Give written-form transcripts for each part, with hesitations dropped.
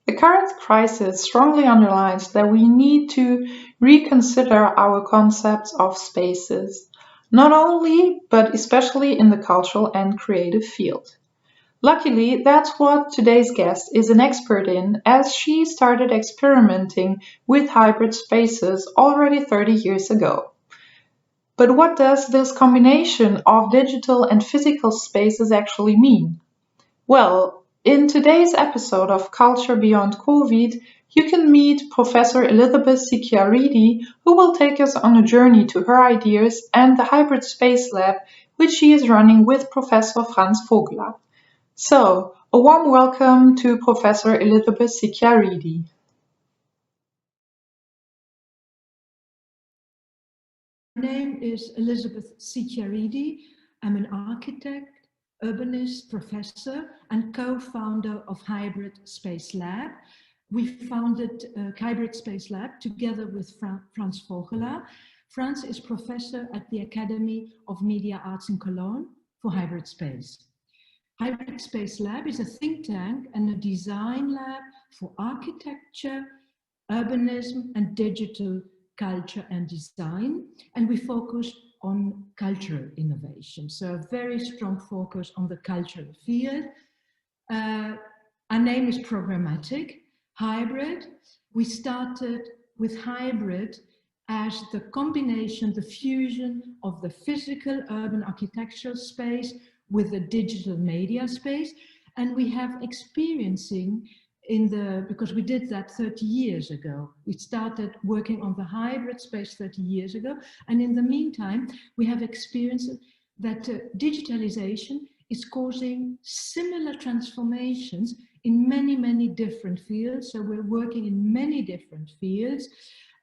The current crisis strongly underlines that we need to reconsider our concepts of spaces, not only but especially in the cultural and creative field. Luckily, that's what today's guest is an expert in, as she started experimenting with hybrid spaces already 30 years ago. But what does this combination of digital and physical spaces actually mean? Well, in today's episode of Culture Beyond COVID, you can meet Professor Elizabeth Sikiaridi, who will take us on a journey to her ideas and the hybrid space lab, which she is running with Professor Franz Vogler. So, a warm welcome to Professor Elizabeth Sikiaridi. My name is Elizabeth Sikiaridi. I'm an architect, urbanist, professor, and co-founder of Hybrid Space Lab. We founded Hybrid Space Lab together with Franz Vogler. Franz is professor at the Academy of Media Arts in Cologne for hybrid space. Hybrid Space Lab is a think tank and a design lab for architecture, urbanism, and digital culture and design, and we focus on cultural innovation. So a very strong focus on the cultural field. Our name is programmatic, hybrid. We started with hybrid as the combination, the fusion of the physical urban architectural space with the digital media space. And we have experiencing because we did that 30 years ago. We started working on the hybrid space 30 years ago. And in the meantime, we have experienced that digitalization is causing similar transformations in many, many different fields. So we're working in many different fields.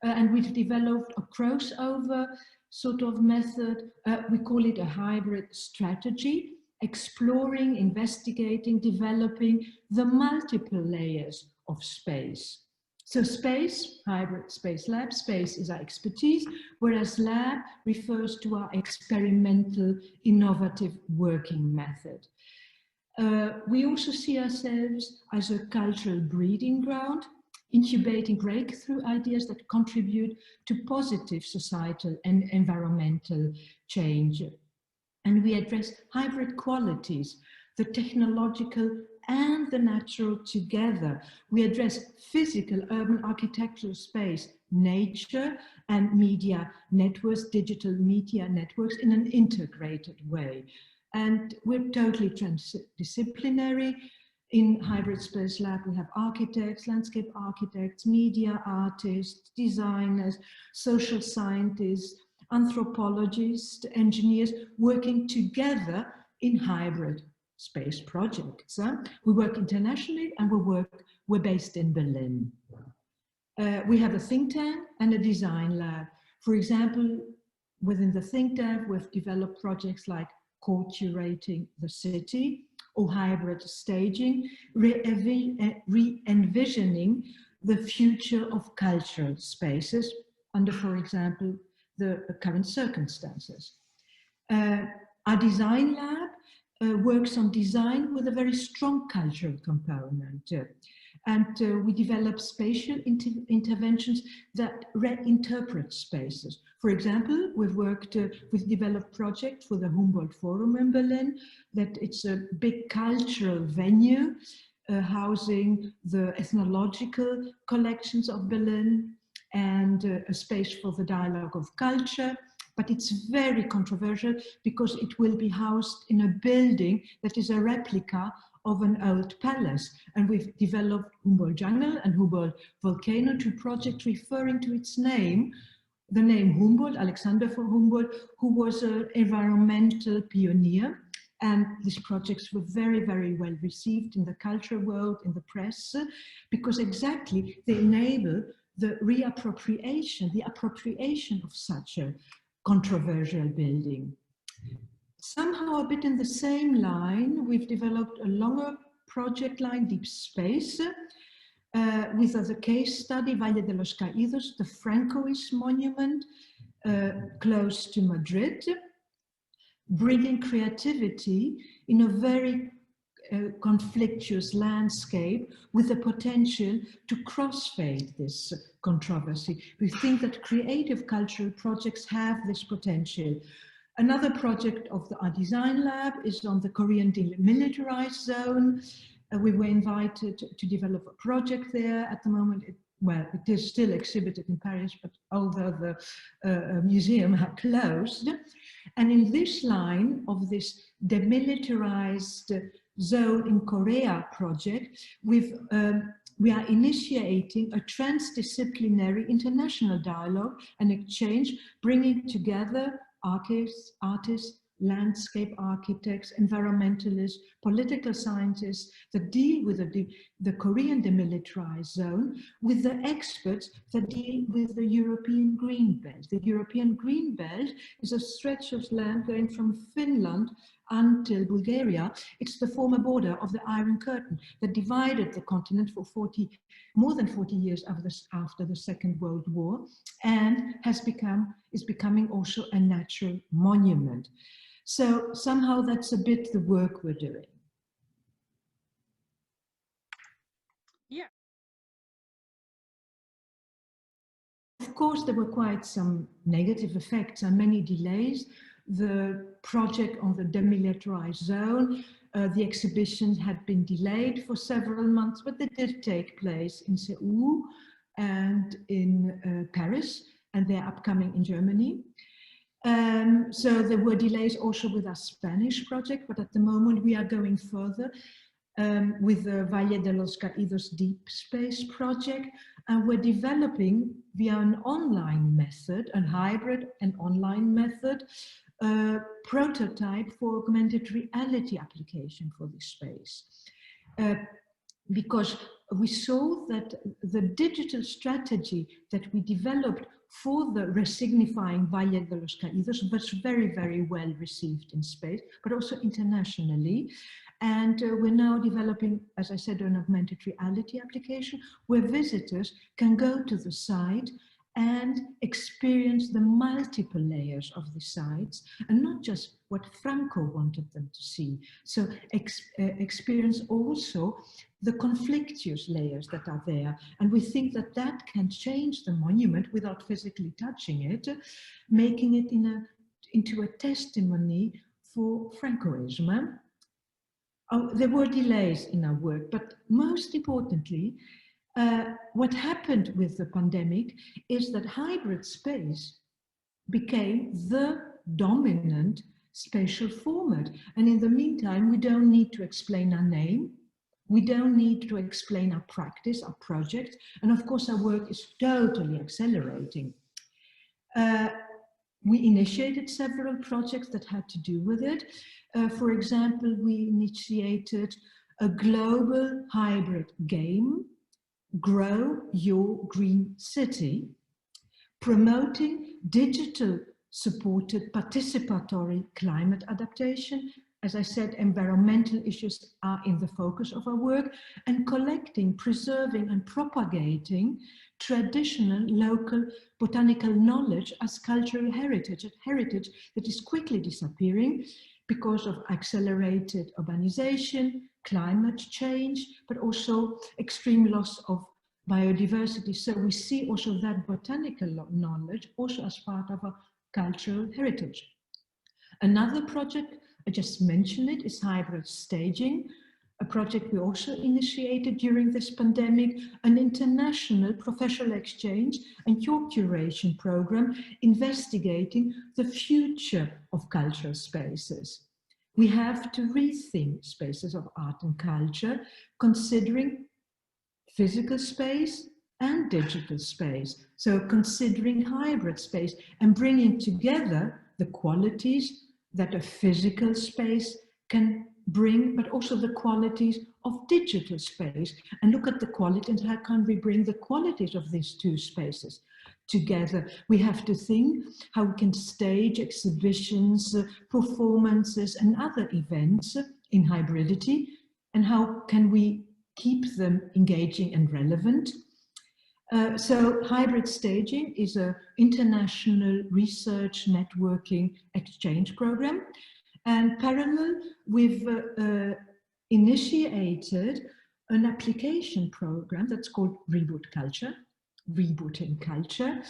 And we've developed a crossover sort of method. We call it a hybrid strategy, exploring, investigating, developing the multiple layers of space. So space, hybrid space lab, space is our expertise, whereas lab refers to our experimental, innovative working method. We also see ourselves as a cultural breeding ground, incubating breakthrough ideas that contribute to positive societal and environmental change. And we address hybrid qualities, the technological and the natural together. We address physical urban architectural space, nature, and media networks, digital media networks in an integrated way. And we're totally transdisciplinary. In Hybrid Space Lab, we have architects, landscape architects, media artists, designers, social scientists, anthropologists, engineers working together in hybrid space projects. We work internationally and we're based in Berlin. We have a think tank and a design lab. For example, within the think tank, we've developed projects like co-curating the city or hybrid staging, re-envisioning the future of cultural spaces under, for example, the current circumstances. Our design lab works on design with a very strong cultural component. We develop spatial interventions that reinterpret spaces. For example, we've developed projects for the Humboldt Forum in Berlin, that it's a big cultural venue housing the ethnological collections of Berlin, and a space for the dialogue of culture. But it's very controversial because it will be housed in a building that is a replica of an old palace. And we've developed Humboldt Jungle and Humboldt Volcano, two projects referring to its name, the name Humboldt, Alexander von Humboldt, who was an environmental pioneer. And these projects were very, very well received in the cultural world, in the press, because exactly they enable the reappropriation, the appropriation of such a controversial building. Somehow a bit in the same line, we've developed a longer project line, Deep Space, with as a case study, Valle de los Caídos, the Francoist monument close to Madrid, bringing creativity in a very conflictuous landscape with the potential to crossfade this controversy. We think that creative cultural projects have this potential. Another project of our design lab is on the Korean demilitarized zone. We were invited to develop a project there. At the moment, it is still exhibited in Paris, but although the museum had closed. And in this line of this demilitarized zone in Korea project, we are initiating a transdisciplinary international dialogue and exchange, bringing together artists, landscape architects, environmentalists, political scientists that deal with the Korean demilitarized zone, with the experts that deal with the European Green Belt. The European Green Belt is a stretch of land going from Finland until Bulgaria. It's the former border of the Iron Curtain that divided the continent for more than 40 years after the Second World War, and is becoming also a natural monument. So somehow that's a bit the work we're doing. Yeah. Of course, there were quite some negative effects and many delays. The project on the demilitarized zone, the exhibitions had been delayed for several months, but they did take place in Seoul and in Paris, and they're upcoming in Germany. So there were delays also with our Spanish project, but at the moment we are going further with the Valle de los Caídos Deep Space project, and we're developing via an online method, a hybrid and online method, prototype for augmented reality application for this space. Because we saw that the digital strategy that we developed for the resignifying Valle de los Caídos was very, very well received in space, but also internationally. And we're now developing, as I said, an augmented reality application where visitors can go to the site and experience the multiple layers of the sites, and not just what Franco wanted them to see. So experience also the conflictuous layers that are there. And we think that that can change the monument without physically touching it, making it into a testimony for Francoism. There were delays in our work, but most importantly, what happened with the pandemic is that hybrid space became the dominant spatial format. And in the meantime, we don't need to explain our name. We don't need to explain our practice, our project. And of course, our work is totally accelerating. We initiated several projects that had to do with it. For example, we initiated a global hybrid game, Grow Your Green City, promoting digital supported participatory climate adaptation. As I said, environmental issues are in the focus of our work, and collecting, preserving and propagating traditional local botanical knowledge as cultural heritage, heritage that is quickly disappearing because of accelerated urbanization, climate change, but also extreme loss of biodiversity. So we see also that botanical knowledge also as part of our cultural heritage. Another project, I just mentioned it, is hybrid staging, a project we also initiated during this pandemic, an international professional exchange and curation program investigating the future of cultural spaces. We have to rethink spaces of art and culture, considering physical space and digital space. So considering hybrid space and bringing together the qualities that a physical space can bring, but also the qualities of digital space, and look at the quality and how can we bring the qualities of these two spaces together. We have to think how we can stage exhibitions, performances and other events in hybridity, and how can we keep them engaging and relevant. So hybrid staging is an international research networking exchange program. And parallel, we've initiated an application program that's called Rebooting Culture,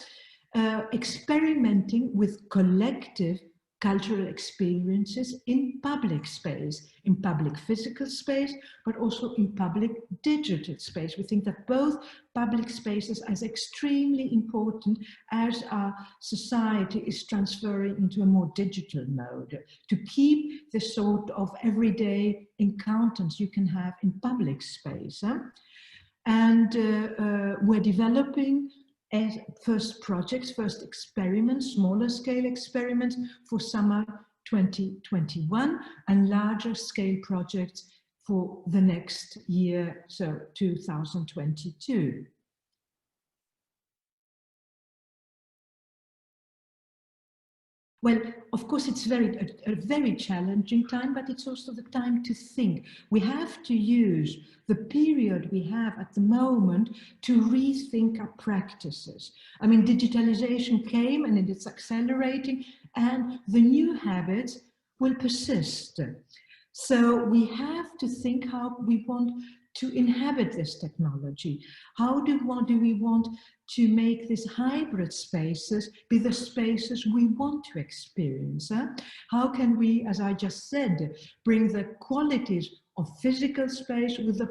experimenting with collective cultural experiences in public space, in public physical space, but also in public digital space. We think that both public spaces are extremely important as our society is transferring into a more digital mode, to keep the sort of everyday encounters you can have in public space. And we're developing first projects, first experiments, smaller scale experiments for summer 2021 and larger scale projects for the next year, so 2022. Well, of course, it's a very challenging time, but it's also the time to think. We have to use the period we have at the moment to rethink our practices. I mean, digitalization came and it's accelerating, and the new habits will persist. So we have to think how we want to inhabit this technology. How do we want to make these hybrid spaces be the spaces we want to experience? How can we, as I just said, bring the qualities of physical space with the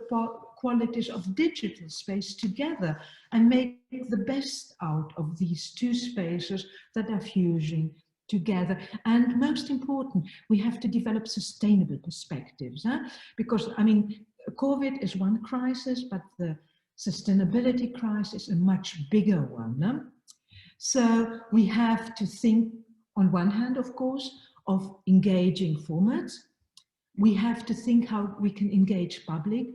qualities of digital space together and make the best out of these two spaces that are fusing together? And most important, we have to develop sustainable perspectives, because, I mean, COVID is one crisis, but the sustainability crisis is a much bigger one. So we have to think, on one hand, of course, of engaging formats. We have to think how we can engage public,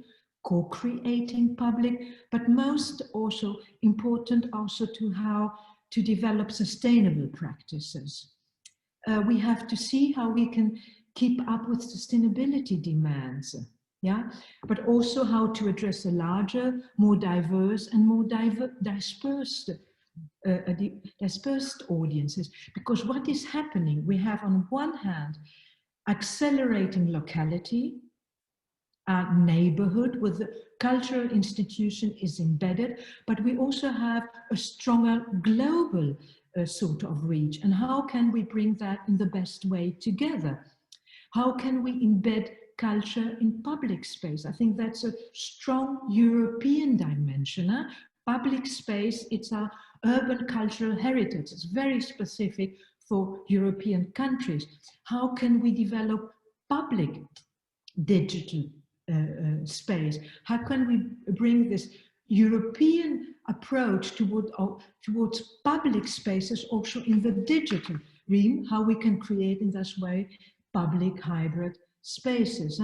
co-creating public, but most also important also to how to develop sustainable practices. We have to see how we can keep up with sustainability demands, yeah, but also how to address a larger, more diverse and more dispersed audiences. Because what is happening, we have on one hand accelerating locality, our neighborhood with the cultural institution is embedded, but we also have a stronger global sort of reach. And how can we bring that in the best way together? How can we embed culture in public space? I think that's a strong European dimension. Public space, it's our urban cultural heritage. It's very specific for European countries. How can we develop public digital space? How can we bring this European approach towards public spaces also in the digital realm? How we can create in this way public hybrid spaces?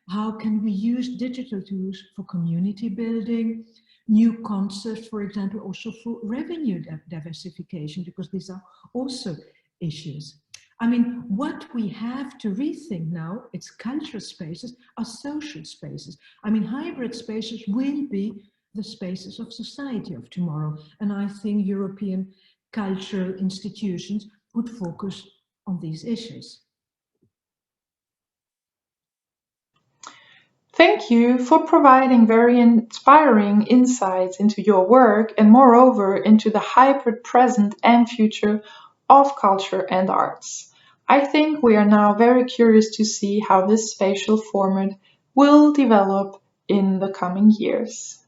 How can we use digital tools for community building, new concepts, for example, also for revenue diversification, because these are also issues. I mean, what we have to rethink now, it's cultural spaces, are social spaces. I mean, hybrid spaces will be the spaces of society of tomorrow. And I think European cultural institutions would focus on these issues. Thank you for providing very inspiring insights into your work and moreover into the hybrid present and future of culture and arts. I think we are now very curious to see how this spatial format will develop in the coming years.